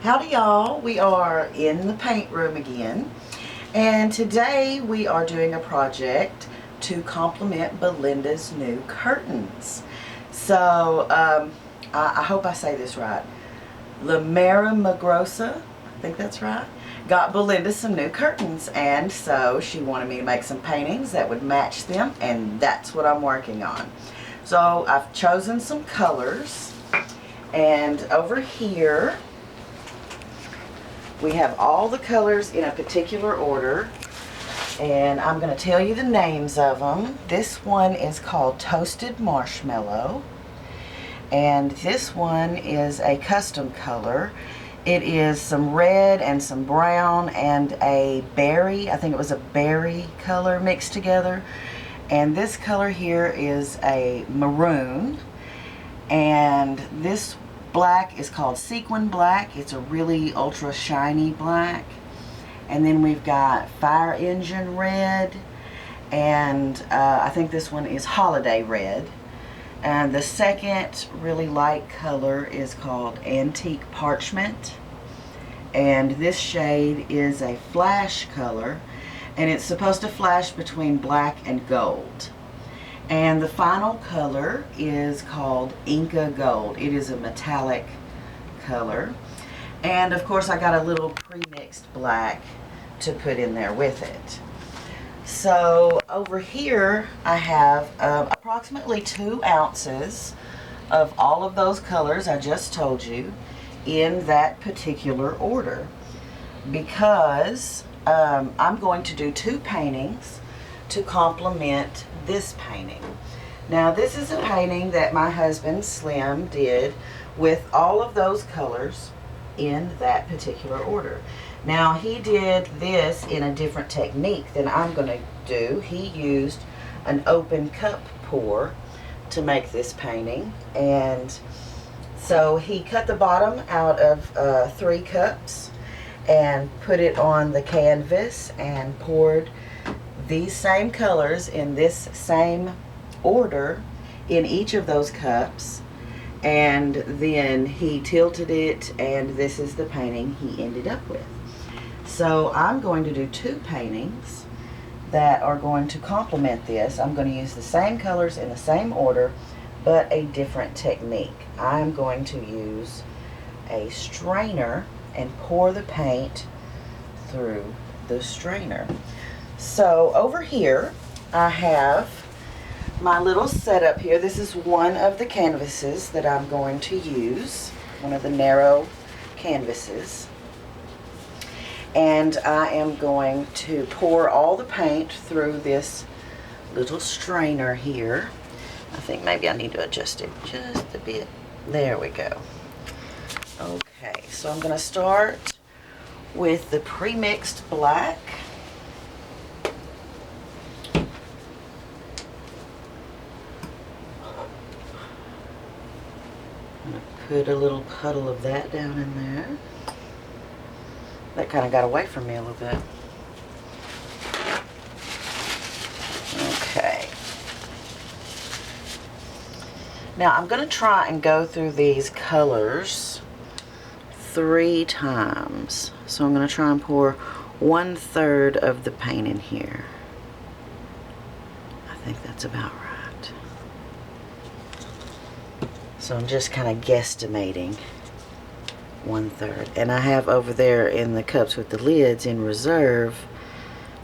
Howdy y'all, we are in the paint room again, and today we are doing a project to complement Belinda's new curtains. So I hope I say this right. La Mara Magrosa, I think that's right, got Belinda some new curtains, and so she wanted me to make some paintings that would match them, and that's what I'm working on. So I've chosen some colors, and over here we have all the colors in a particular order, and I'm going to tell you the names of them. This one is called Toasted Marshmallow, and this one is a custom color. It is some red and some brown and a berry, I think it was a berry color mixed together. And this color here is a maroon, and this black is called sequin black. It's a really ultra shiny black. And then we've got fire engine red, and I think this one is holiday red. And the second really light color is called antique parchment, and this shade is a flash color, and it's supposed to flash between black and gold. And the final color is called Inca Gold. It is a metallic color. And of course I got a little pre-mixed black to put in there with it. So over here I have approximately 2 ounces of all of those colors I just told you in that particular order, because I'm going to do 2 paintings to complement this painting. Now this is a painting that my husband Slim did with all of those colors in that particular order. Now he did this in a different technique than I'm going to do. He used an open cup pour to make this painting, and so he cut the bottom out of 3 cups and put it on the canvas and poured these same colors in this same order in each of those cups, and then he tilted it, and this is the painting he ended up with. So I'm going to do 2 paintings that are going to complement this. I'm going to use the same colors in the same order, but a different technique. I'm going to use a strainer and pour the paint through the strainer. So over here I have my little setup here. This is one of the canvases that I'm going to use, one of the narrow canvases. And I am going to pour all the paint through this little strainer here. I think maybe I need to adjust it just a bit. There we go. Okay, so I'm going to start with the pre-mixed black. I'm going to put a little puddle of that down in there. That kind of got away from me a little bit. Okay. Now I'm going to try and go through these colors 3 times. So I'm going to try and pour 1/3 of the paint in here. I think that's about right. So I'm just kind of guesstimating 1/3. And I have over there in the cups with the lids in reserve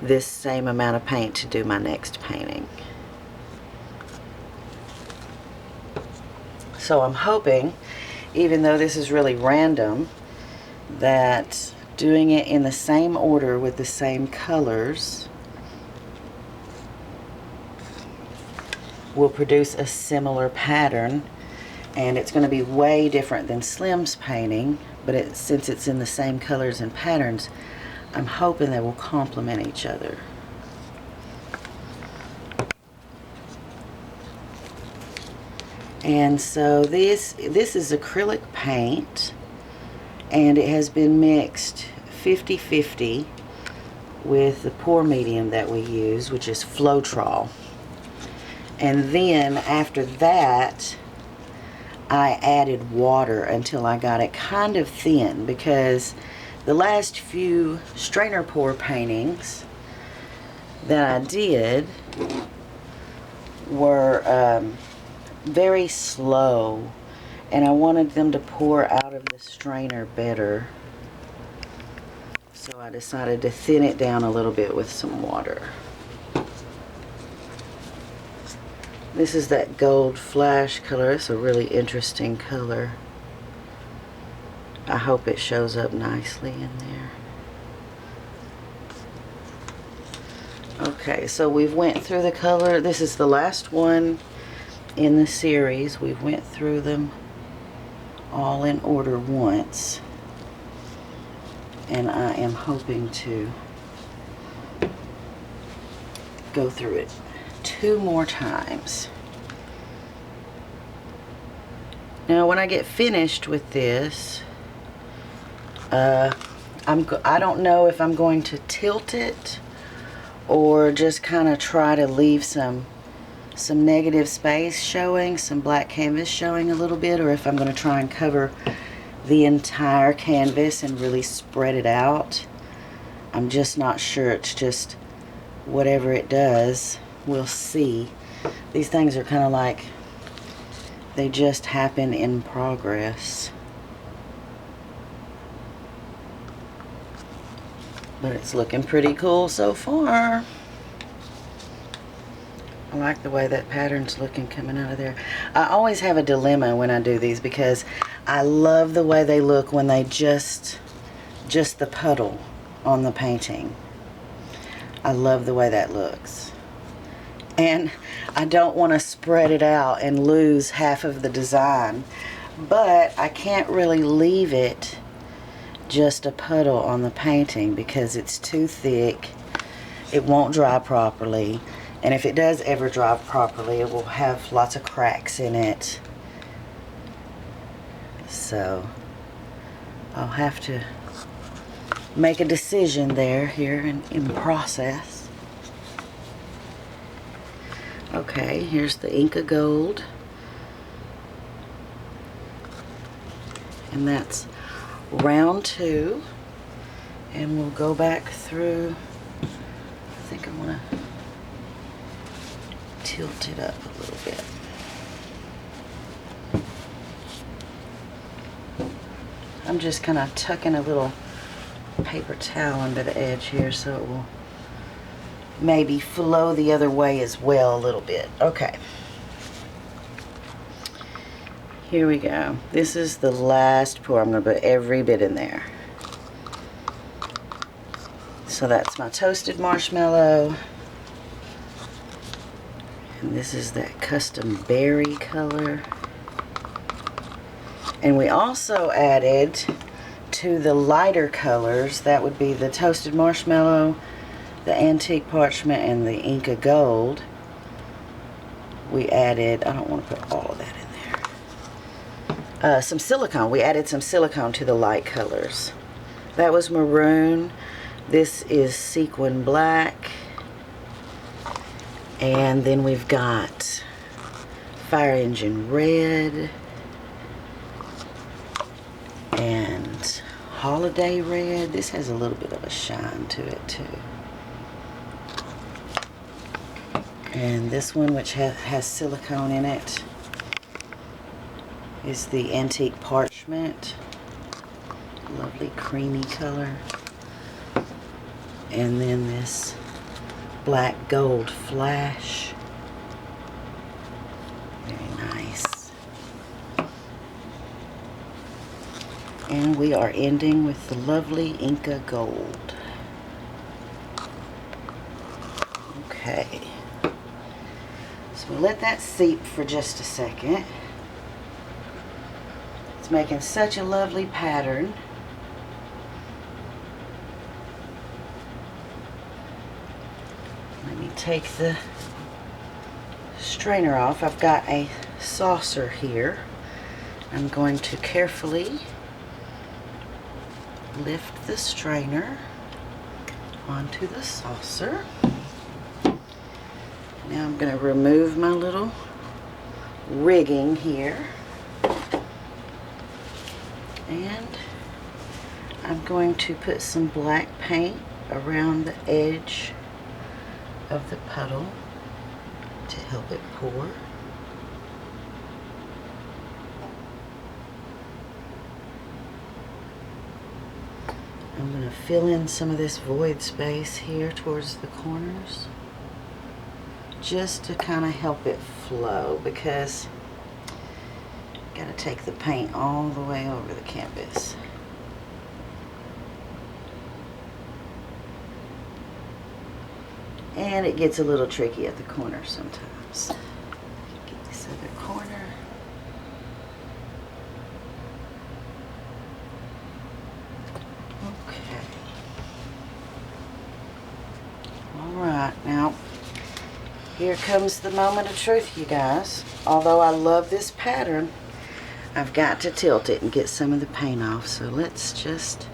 this same amount of paint to do my next painting. So I'm hoping, even though this is really random, that doing it in the same order with the same colors will produce a similar pattern. And it's going to be way different than Slim's painting, but since it's in the same colors and patterns, I'm hoping they will complement each other. And so this is acrylic paint, and it has been mixed 50-50 with the pour medium that we use, which is Floetrol. And then after that I added water until I got it kind of thin, because the last few strainer pour paintings that I did were very slow, and I wanted them to pour out of the strainer better. So I decided to thin it down a little bit with some water. This is that gold flash color. It's a really interesting color. I hope it shows up nicely in there. Okay, so we've went through the color. This is the last one in the series. We've went through them all in order once. And I am hoping to go through it 2 more times. Now when I get finished with this, I don't know if I'm going to tilt it or just kind of try to leave some negative space showing, some black canvas showing a little bit, or if I'm going to try and cover the entire canvas and really spread it out. I'm just not sure. It's just whatever it does, we'll see. These things are kind of like they just happen in progress. But it's looking pretty cool so far. I like the way that pattern's looking coming out of there. I always have a dilemma when I do these, because I love the way they look when they just the puddle on the painting. I love the way that looks. And I don't want to spread it out and lose half of the design, but I can't really leave it just a puddle on the painting because it's too thick. It won't dry properly. And if it does ever dry properly, it will have lots of cracks in it. So I'll have to make a decision here in the process. Okay, here's the Inca Gold. And that's round 2. And we'll go back through. I think I want to tilt it up a little bit. I'm just kind of tucking a little paper towel under the edge here so it will maybe flow the other way as well a little bit. Okay. Here we go. This is the last pour. I'm going to put every bit in there. So that's my toasted marshmallow. And this is that custom berry color. And we also added to the lighter colors, that would be the toasted marshmallow, the antique parchment, and the Inca Gold. We added, I don't want to put all of that in there, some silicone. We added some silicone to the light colors. That was maroon. This is sequin black. And then we've got fire engine red and holiday red. This has a little bit of a shine to it too. And this one, which has silicone in it, is the antique parchment. Lovely creamy color. And then this black gold flash. Very nice. And we are ending with the lovely Inca Gold. Okay. So we'll let that seep for just a second. It's making such a lovely pattern. Let me take the strainer off. I've got a saucer here. I'm going to carefully lift the strainer onto the saucer. Now I'm going to remove my little rigging here. And I'm going to put some black paint around the edge of the puddle to help it pour. I'm going to fill in some of this void space here towards the corners, just to kind of help it flow, because got to take the paint all the way over the canvas. And it gets a little tricky at the corner sometimes. Get this other corner. Okay. Alright, now here comes the moment of truth, you guys. Although I love this pattern, I've got to tilt it and get some of the paint off. So let's just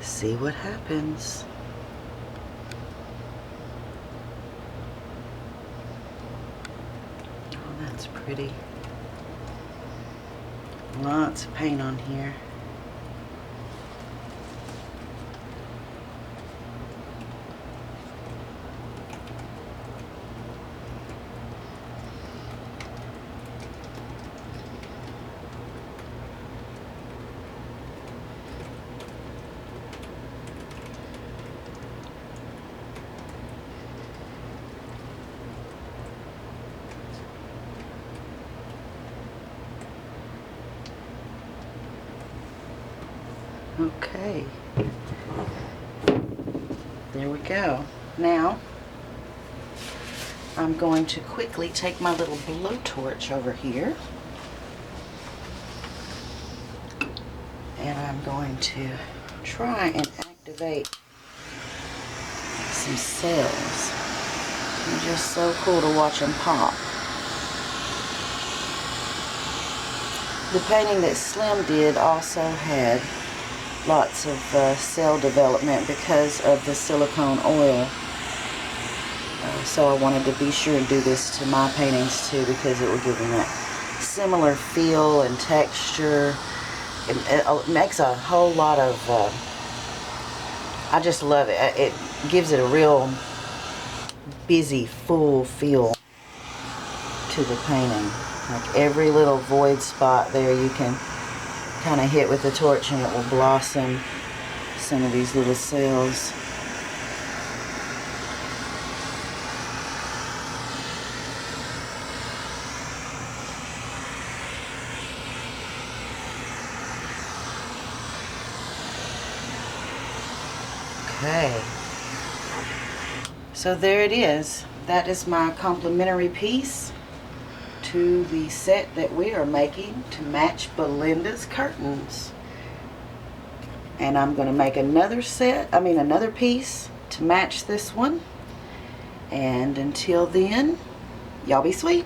see what happens. That's pretty. Lots of paint on here. Okay, there we go. Now, I'm going to quickly take my little blowtorch over here, and I'm going to try and activate some cells. They're just so cool to watch them pop. The painting that Slim did also had lots of cell development because of the silicone oil. So I wanted to be sure and do this to my paintings too, because it will give them that similar feel and texture. It makes a whole lot of, I just love it. It gives it a real busy, full feel to the painting. Like every little void spot there you can kind of hit with the torch and it will blossom some of these little cells. Okay, so there it is. That is my complimentary piece to the set that we are making to match Belinda's curtains. And I'm going to make another piece to match this one. And until then, y'all be sweet.